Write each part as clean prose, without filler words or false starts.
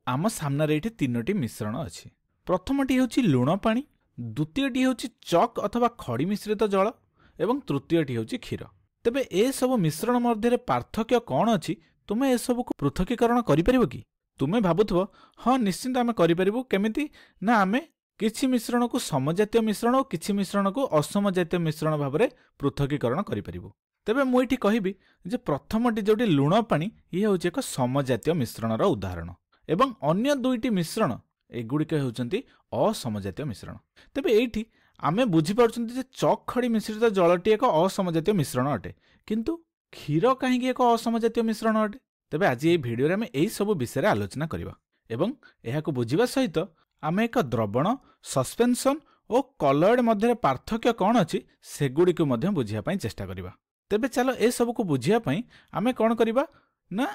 आम सामने ये तीनोटी मिश्रण अच्छी। प्रथमटी हूँ लुण पानी, द्वितीयटी हूँ चक अथवा खड़ी मिश्रित जल एवं तृतीयटी हूँ क्षीर। तेबे ए सब मिश्रण मध्य पार्थक्य कौन अच्छी तुमे ए सब को पृथकीकरण करिपरिबो कि? तुमे भाबुथबो हाँ निश्चिंत आमे करिपरिबो। केमिति ना आमे किछि मिश्रण को समजातीय मिश्रण और किछि मिश्रण को असमजातीय मिश्रण भाव में पृथकीकरण करिपरिबो। तेबे मु एठी कहिबी जे प्रथमटी जोटी लुण पानी ये हूँ एक समजातीय मिश्रणर उदाहरण एवं अन्य दुईटी मिश्रण एगुड़िक होउचंती असमजातीय मिश्रण। तेबे एठी आमे बुझी पारुचंती जे चक खड़ी मिश्रित जलटी एक असमजातीय मिश्रण अटे, किंतु क्षीर कहीं एक असमजातीय मिश्रण अटे। तेबे आज ये भिडियो रे आमे एई सब विषय आलोचना करिबा एवं एहाको बुझिबा सहित आमे एक द्रवण, सस्पेंशन और कलर्ड मध्य पार्थक्य कौन अच्छी सेगुड़िक मध्य बुझिया पई चेष्टा करिबा। तेबे चलो ए सब को बुझिया पई आमे कौन करिबा ना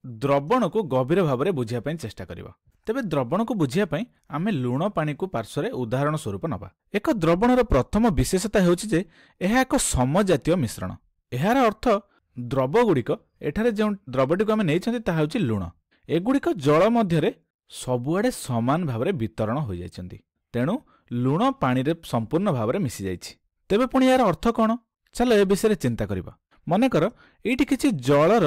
द्रवण को गभीर भाव में बुझिया पई चेष्टा करिबा। तेबे द्रवण को बुझिया पई आमे लुण पानी को पार्श्व उदाहरण स्वरूप नबा। एक द्रवणर प्रथम विशेषता हेउछि जे एहा एक समजातीय मिश्रण। एहार अर्थ द्रव गुड़िक एठारे जो द्रवटी को आमे नेइछन्ति ताहा हेउछि लुण। एगुड़िक जल मध्यरे सबुआडे समान भाव में वितरण हो जाइछन्ति, तेणु लुण पानी रे संपूर्ण भाव में मिसी जाइछि। तेबे पुणी यार अर्थ कौन? चलो ए विषय चिंता करिबा। मनेकर एइठी किछि जलर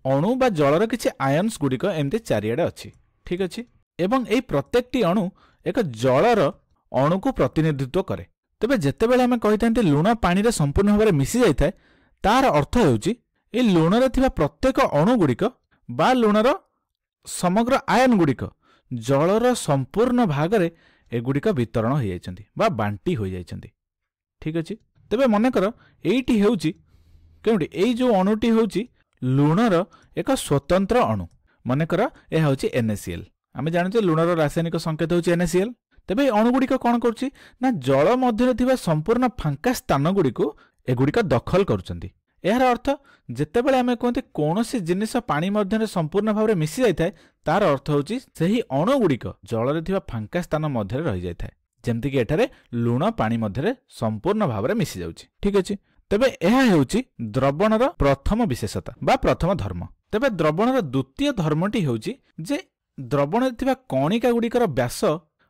अणु बा जलर किछि आयन्स गुड़िक एमती चारिआडे अछि, ठीक अछि, एवं एई प्रत्येकटी अणु एक जलर अणु को प्रतिनिधित्व करे। तेबे जेतेबेले आमे कहिथान्ते लुण पानी रे संपूर्ण भाव में मिसी जाइथाय तार अर्थ हेउछि ए लुण रे थिबा प्रत्येक अणु गुड़िक बा लुणर समग्र आयन गुड़िक जलर संपूर्ण भाग रे एगुड़िक वितरण हो जाइछन्ति बा बांटी हो जाइछन्ति, ठीक अछि। तेबे मनेकर एइटी हेउछि केउटी एई जो अणुटी हेउछि लुणर एक स्वतंत्र अणु। मनेकर यह हूँ NaCl। आम जानते लुणर रासायनिक संकेत हूँ NaCl। तेबे अणुगुड़िक कौन करुच्ची ना जल मध्य संपूर्ण फांका स्थान गुड़िक एगुड़िक दखल करुच्चंती। यार अर्थ जेतेबेले आमे कहते कौनसी जिनिस पानी मध्य संपूर्ण भाव में मिसी जाए तार अर्थ होची सही अणुगुड़िक जल रे फांका स्थान मध्य रही जाए, जेमती कि एठारे लुण पानी मध्य संपूर्ण भाव में मिसी जाउची, ठीक अछि। तेबे यह हेउची द्रवणर प्रथम विशेषता बा प्रथम धर्म। तेबे द्रवणर द्वितीय धर्मटी हेउची जे द्रवण थिबा कणिका गुड़िकर व्यास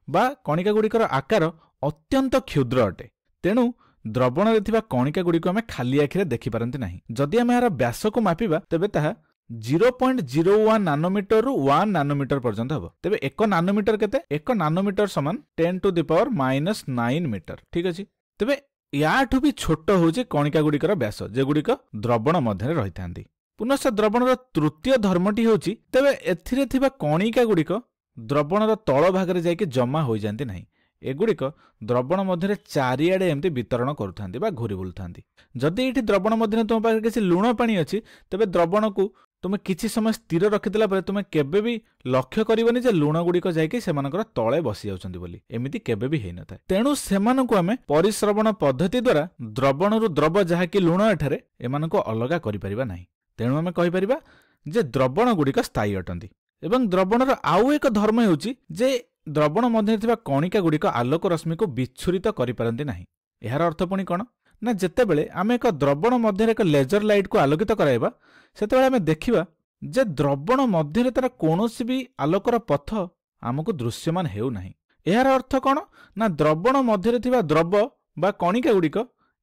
बा कणिका गुड़िकर आकार अत्यंत क्षुद्र अटे, तेणु द्रवण रे थिबा कणिका गुड़िक आमे खाली आखिरे देखि पारंती नाही। जदि आमे यार व्यास को मापिबा तेबे ताहा 0.01 नानोमीटर रु 1 नानोमीटर पर्यंत हबो। तेबे 1 नानोमीटर केते? 1 नानोमीटर समान 10⁻⁹ मीटर, ठीक अछि। तेबे याठू भी छोट होउछि कणिका गुड़िकर व्यास जेगुड़िक द्रवण मध्य रही थांती। पुनश्च द्रवणर तृतीय धर्मटी होउछि तेबे एथिरे थिबा कणिका गुड़िक द्रवणर तळ भागरे जाइके जमा हो जांती नाही। एगुड़िक द्रवण मध्य चारिआडे एमती वितरण करुथांती बा घूरी बुलुथांती। जदि एठी द्रवण मध्य तुम पाखे किछि लुण पानी अछि तेबे द्रवण को तुमे किछि समय स्थिर रखिदेला परे तुमे केबे भी लक्ष्य करिवनी जे लुण गुड़िक जाइके सेमानकर तळे बसी जाउछन्ती बोली, एमिति केबे भी हेइ नथाय। तेणु सेमानकु आमे परिश्रवण पद्धति द्वारा द्रवणरु द्रव जहाकि लुण एठारे एमानकु अलगा करि परिबा नाही। तेणु आमे कहि परिबा जे द्रवण गुड़िक स्थायी अटंती। एवं द्रवणर आउ एक धर्म हेउछि जे द्रवण मध्य थिबा कणिका गुड़िक आलोक रश्मि को विच्छुरित करि पारंती नाही। एहार अर्थ पुणी कोन ना जेतेबेले आमे एक द्रवण मध्य एक लेजर लाइट को आलोकित कराइबा सेतेबेले आमे देखिबा जे द्रवण मध्य तार कोनोसी भी आलोकर पथ आमको दृश्यमान हेउ नाही। एहार अर्थ कोन ना द्रवण मध्य थिबा द्रव बा कणिका गुड़िक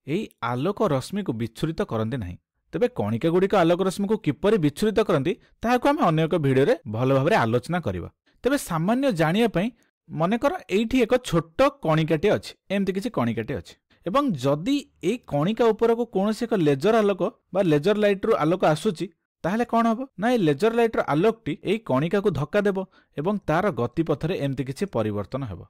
एई आलोक रश्मि को विच्छुरित करंती नाही। तेबे कणिका गुड़िक आलोक रश्मि को किपरि विच्छुरित करंती ताहाको आमे अन्य एक भिडियो रे भल भाबरे आलोचना करिबा। तेबे सामान्य जानिया पई मनेकर एइठी एक छोट कणिकाटे अछि, एमती किछि कणिकाटे अछि एवं जदि एई कणिका ऊपर को कोनोसी एक लेजर आलोक बा लेजर लाइट रो आलोक आसुची ताहले कोन हबो ना ए लेजर लाइट रो आलोकटी एई कणिका को धक्का देबो एवं तार गति पथरे एमती किछि परिवर्तन हेबो,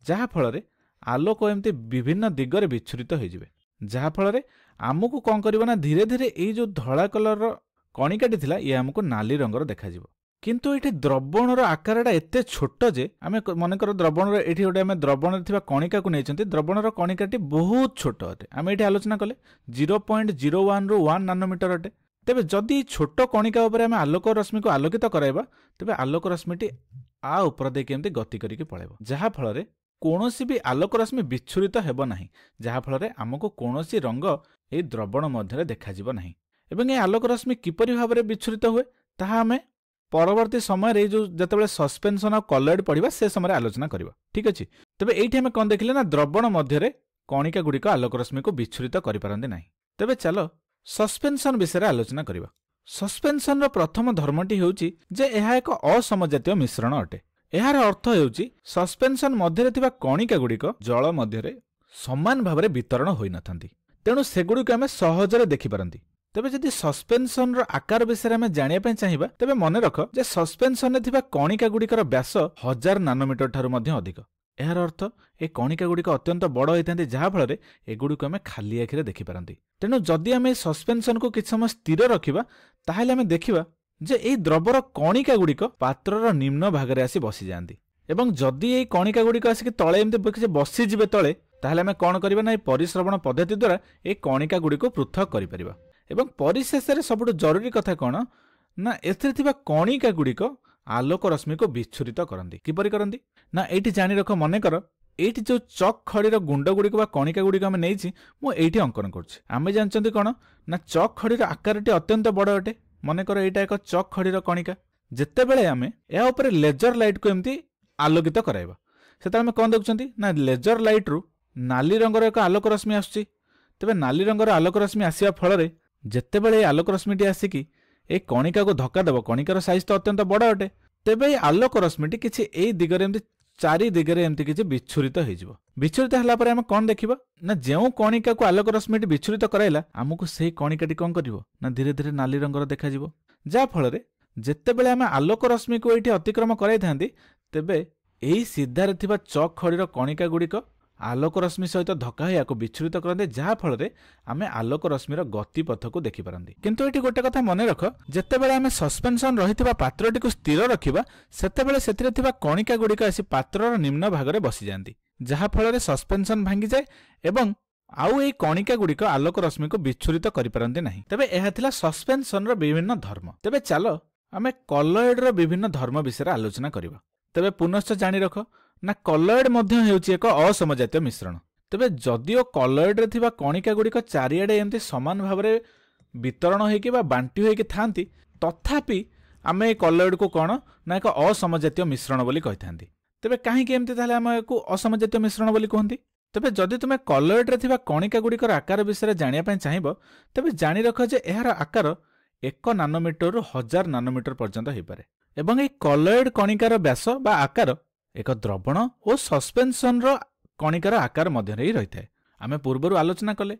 जहा फଳରେ आलोक एमती विभिन्न दिगरे विच्छुरित होई जिवे, जहा फଳରେ आमको कोन करबो ना धीरे धीरे एई जो धळा कलर रो कणिकाटी थिला ये हमको नाली रंगर देखा जिवो। किंतु एठी द्रवणर आकारटा एते छोट जे आमे मनेकर द्रवणर एठी गोटे आमे द्रवणर थिबा कणिका को नेचंती द्रवणर कणिकाटी बहुत छोट अटे। आमे एठी आलोचना कले 0.01 रु 1 नानोमीटर अटे। तेबे जदि छोट कणिका ऊपर आमे आलोक रश्मि को आलोकित कराइबा तेबे आलोक रश्मिटी आ ऊपर देके एमती गति करिके पळेबो, जहा फଳରେ कोनोसी भी आलोक रश्मि विच्छुरित हेबो नाही, जहा फଳରେ हमको कोनोसी रंग ए द्रवण मध्यरे देखा जिवो नाही। एवं ए आलोक रश्मि किपरि भाबरे विच्छुरित हुए ताहा आमे परवर्ती समय जो जिते सस्पेंशन आ कलॉइड पढ़ा से समय आलोचना करवा। ठीक अच्छे, तेज ये आम कौन देखिले ना द्रवण मध्य कणिका गुड़िक आलोक रश्मि को विच्छुरित करें ना। तेज चलो सस्पेंशन विषय आलोचना करवा। सस्पेंशन प्रथम धर्मटी होउची जे यह एक असमजातीय मिश्रण अटे। यार अर्थ होउची सस्पेंशन मध्य कणिका गुड़िक जल मध्य समान भाव में वितरण होई नथांती, तेणु सेगुड़िक आम सहजरे देखिपारती। तेबे जदि सस्पेंशन आकार विषय में जानिया चाहिए तेबे मन रख जे सस्पेंशन में कणिका गुड़िकर व्यास 1000 नानोमीटर ठारू मध्य अधिक। यार अर्थ ए कणिका गुड़िक अत्यंत बड़ होता जहाँफल एगुड़िक आम खाली आखिरे देखिपारती। तेणु जदि आम सस्पेंशन को किसी समय स्थिर रखा ताहले आम देखिबा जे एई द्रवर कणिका गुड़िक पात्रर निम्न भागरे आसी बसी जाती एवं जदि एई कणिका गुड़िक आसिक तले एमती बसीजिबे तले ताहले आम कौन करबा ना परिश्रवण पद्धति द्वारा ए कणिका गुड़िक पृथक करि परिबा। एवं परिशेष में सबुठ जरूरी कथा कौन ना एथिरे कणिका गुड़िक आलोक रश्मि को विच्छुरित करती। किपरि करती ना ये जानी रख मनकर ये जो चक खड़ीर गुंड गुड़िक कणिका गुड़िक आम नहीं मुझे अंकन करें जानते कौन ना चक खड़ीर आकार अत्यंत बड़ अटे। मनकर यहाँ एक चक खड़ीर कणिका जिते बड़े आम या लेजर लाइट को एमती आलोकित कराइबा से आम कौन देखुं ना लेजर लाइट रु नाली रंगर एक आलोक रश्मि आसुची। तेबे नाली रंगर आलोक रश्मि आसिया फल जिते बड़े आलोक रश्मिटी आसिकी ए कणिका को धक्का देव कणिकार साइज तो अत्यंत बड़ अटे। तेबे आलोक रश्मिटी किसी ए दिगरे एमती चारि दिगरे एमती किसी विच्छुरित हो विच्छुरित होला परे आम कौन देखिबा ना जो कणिका को आलोक रश्मिटी विच्छुरित कराइला आमको से कणिकाटी कौन करिवो ना धीरे धीरे नाली रंगर देखा जिवो जा फल जेते बेले आम आलोक रश्मि को ये अतिक्रम कराई थांती तेबे एई सीधारे थिबा चक खड़ीर कणिका गुड़िक आलोक रश्मि सहित धक्का हो विच्छुरित करते जहाँफल आम आलोक रश्मिर गतिपथ को देखिपारती। किंतु ये गोटे कथा मन रख जितेबाला आम सस्पेंशन रही पात्रटी को स्थिर रखा सेतेबेले सेतिरे थिबा कणिका गुड़िक आसी पात्रर निम्न भागरे बसी जाती जहाँफल सस्पेंशन भांगी जाए एवं आउ ए कणिका गुड़िक आलोक रश्मि को विच्छुरित करिपारती नाही। तेबे एहा थिला सस्पेंशन रो विभिन्न धर्म। तेबे चलो आम कलॉइड रो विभिन्न धर्म विषय आलोचना करबा। तेबे पुनश्च जानी रख ना कलॉइड मध्य हेउची एक असमजातीय मिश्रण। तेबे जदिओ कलॉइड रे थिबा कणिका गुड़िक चारिआडे एमती समान भाव में वितरण होइकि बा बांटी होइकि थांती तथापि आम ए कलॉइड को कौन ना एक असमजातीय मिश्रण बोली कहिथांती। तेबे काहेकि एमती ताले आम एको असमजातीय मिश्रण बोली कहंती। तेबे जदि तुमे कलॉइड रे थिबा कणिका गुड़िकर आकार विषय जानिया पय चाहिबो तेबे जानि रख जे एहार आकार 1 नानोमीटर रु 1000 नानोमीटर पर्यंत होई पारे एवं ए कलॉइड कणिकार व्यास बा आकार एक द्रवण और सस्पेंशन कणिकार आकार मध्य ही रही है। आम पूर्वर आलोचना कले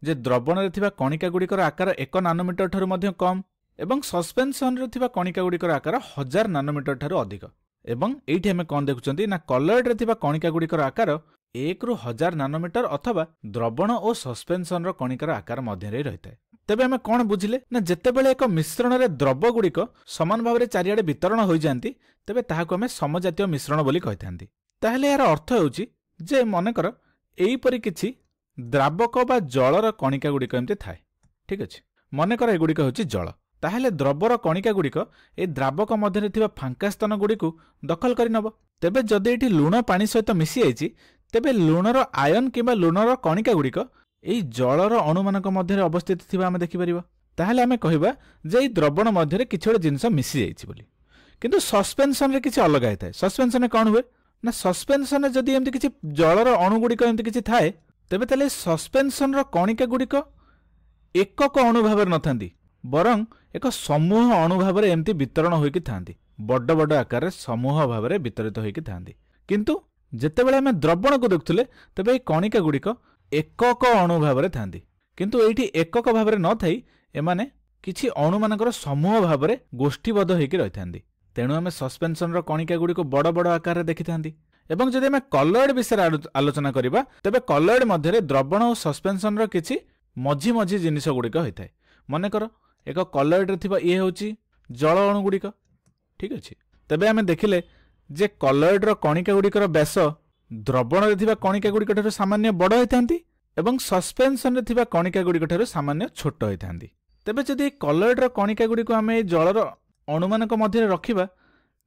जे द्रवण रे थिबा कणिका गुड़िकर आकार 1 नानोमीटर ठारू मध्य कम एवं सस्पेंशन रे थिबा कणिका गुड़िकर आकार 1000 नानोमीटर ठारू अधिक एवं एठी हमें कौन देखुचंती ना कलॉइड रे थिबा कणिका गुड़िकर आकार 1 रु 1000 नानोमीटर अथवा द्रवण और सस्पेंशन कणिकार आकार मध्य रही है। तेबे आम कौन बुझिले ना जेतेबेले एक मिश्रण रे द्रव्य गुड़िक समान भाव में चारिआडे वितरण हो जाती तेबे ताहाको आम समजातीय मिश्रण बोली कहिथांती। ताहले यार अर्थ होउची जे मनकर एहीपरि किछि द्रावक बा जलर कणिका गुड़िक एमती थाए। ठीक अछि, मनकर एगुड़िक होउची जल ताहले द्रव्यर कणिका गुड़िक ए द्रावक मध्य थिबा फांका स्थान गुड़िक दखल करि नब। तेबे जदि एठी लुण पानी सहित मिसी आइछि तेबे लुणर आयन किंबा लुणर कणिका गुड़िक एई जलर अणुमानक मध्य अवस्थित थिबा आमे देखि परिबा। ताहले आमे कहिबा जे एई द्रवण मध्य किछि गोटे जिंस मिसी जाइछि बोली। किंतु सस्पेंशन रे किछि अलग आइथाय। सस्पेंशन कौन हुए ना सस्पेंशन जदि एमती किछि जलर अणु गुड़िक एमती किछि थाए तेबे ताले सस्पेंशन रो कणिका गुड़िक एकक अणु भाव नथांती बरं एक समूह अणु भाव एमती वितरण होइकि थांती बड़ बड़ आकार समूह भाव वितरित होइकि थांती। किंतु जेतेबेले आमे द्रवण को देखुले तेबे कणिका गुड़िक एकक अणु भाव थांती किंतु एठी एकक भाव न थाई एमाने किछि अणु मानकर समूह भाव गोष्ठीबद्ध होइकि रहि थांती। तेणु आमे सस्पेंशन कणिका गुड़िक बड़ बड़ आकार देखि थांती। एवं जदि आमे कलॉइड विषय आलोचना करिबा तेबे कलॉइड मध्य द्रवण और सस्पेंशन किछि मझी मझी जिनिस गुड़िक होइथाय। मनकर एक कलॉइड रे थिबा ये होउची जल अणु गुड़िक। ठीक अछि, तेबे आमे देखिले जे कलॉइड रो कणिका गुड़िकर व्यास द्रवण रे थिबा कणिका गुड़िक ठारू सामान्य बड़ होइथांती एवं सस्पेंशन रे थिबा कणिका गुड़िक ठारू सामान्य छोट होइथांती। तेबे जदि कलॉइड रो कणिका गुड़िक आमे जलर अणुमानक मध्य रखिबा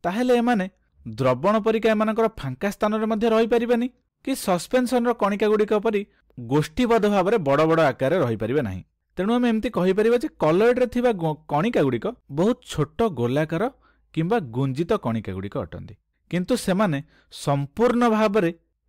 ताहेले एमाने द्रवण परिका एमानकर फांका स्थान रे मध्य रहि परिबानी कि सस्पेंशन कणिका गुड़िक परि गोष्ठीबद्ध भाव में बड़ बड़ आकार रहि परिबे नाही। तेणु आम एमती कहि परिबा जे कलॉइड रे थिबा कणिका गुड़िक बहुत छोट गोलाकार किंबा गुंजित कणिका गुड़िक अटंती किंतु सेमाने संपूर्ण भाव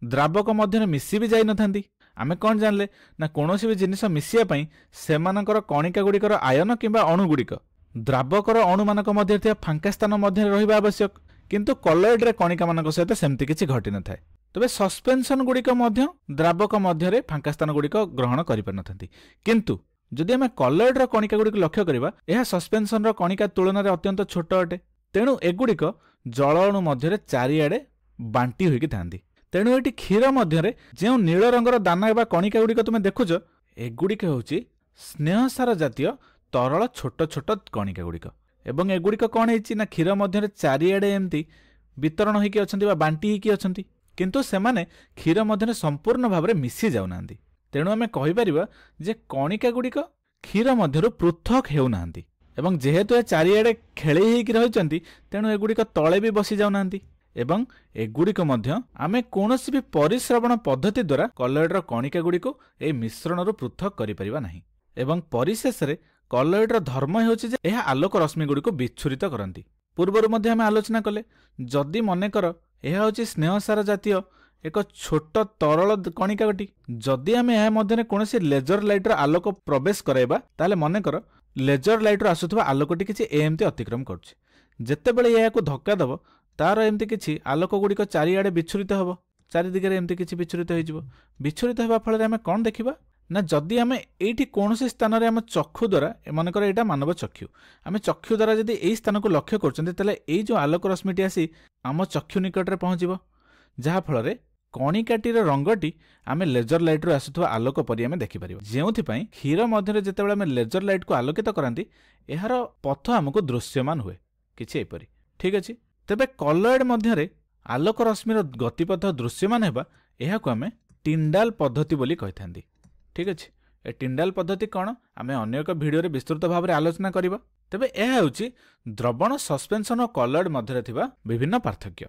द्रावक मध्य मिसी भी जाई नथांती। आमे कौन जानले ना कोनोसी भी जिनिस मिसिया पई सेमानकर कणिका गुड़िकर आयन किंबा अणुगुड़िक द्रावकर अणुमानक मध्य थिया फांका स्थान मध्य रहिबा आवश्यक किंतु कलॉइड रे कणिका मानक सहित सेमति किछि घटि न थाए। तबे सस्पेंशन गुड़िक मध्य द्रावक मध्य फांका स्थान गुड़िक ग्रहण करि पार नथांती किंतु जदि आमे कलॉइड रो कणिका गुड़िक लक्ष्य करिबा एहा सस्पेंशन रो कणिका तुलन रे अत्यंत छोट अटे। तेणु एगुड़िक जल अणु मध्य चारिआडे बांटी होइकि थांती। तेणु एटी क्षीर मध्य जो नील रंगर दाना एवं कणिका गुड़िक तुम देखुच एगुड़िक होउची स्नेहसार जातीय तरल छोट छोट कणिका गुड़िक एवं एगुड़िक कौन है ना क्षीर मध्य चारिआडे एमती वितरण होइकि अछंती बा बांटी होइकि अछंती किंतु सेमाने क्षीर मध्य संपूर्ण भाव में मिसी जाउनांती। तेणु आमे कहि परिबा जे कणिका गुड़िक क्षीर मध्यरु पृथक हेउनांती एवं जेहेतु ए चारिआडे खेळी होइकि रहिचंती तेणु एगुड़िक तळे भी बसी जाउनांती एवं एगुड़िक मध्य आमे कोनोसी भी परिश्रवण पद्धति द्वारा कलॉइडर कणिका गुड़िक ए मिश्रणरु पृथक करि परिबा नाही। एवं परिशेष रे कलॉइडर धर्म हेउछि जे एहा आलोक रश्मि गुड़िक विच्छुरित करंती। पूर्वरु मध्य आमे आलोचना कले जदि मनेकर एहा होछि स्नेहसार जातीय एक छोट तरल कणिकाटी जदि आमे एहा मध्यने कोनोसी लेजर लाइटर आलोक प्रवेश कराइबा ताले मनेकर लेजर लाइटर आसुथबा आलोकटी किछि एमती अतिक्रम करुछि जेतेबेले एहाकु धक्का दब तार एमती किछि आलोक गुड़िक चारिआडे विच्छुरित हब चारिदिगरे एमती किछि विच्छुरित होइजिवो। विच्छुरित हेबा फल आमे कोन देखिबा ना जदि आमे एठी कोनोसी स्थान रे आम चक्षु द्वारा मनकर एटा मानव चक्षु आमे चक्षु द्वारा जदि एई स्थान को लक्ष्य करछन्ते ताले एई जो आलोक रश्मिटी आसी आम चक्षु निकट रे पहुंचिबो जहा फल रे कणिकाटीर रंगटी आमे लेजर लाइट रो आसुथबा आलोक परि आमे देखि परिबो। जेउथि पई क्षीर मध्य जेतेबेले आमे लेजर लाइट को आलोकित करांती एहार पथ हमको दृश्यमान हुए किछि एपरि। ठीक अछि तेबे कलॉइड मध्य आलोक रश्मिर गतिपथ दृश्यमान हेबा एहाकु आमे टिंडाल पद्धति बोली कहिथांती। ठीक अछि ए टिंडाल पद्धति कौन आमे अन्य एक भिडियो रे विस्तृत भाव में आलोचना करिबा। तेबे एहा होछि द्रवण सस्पेंशन और कलॉइड मध्य थिबा विभिन्न पार्थक्य।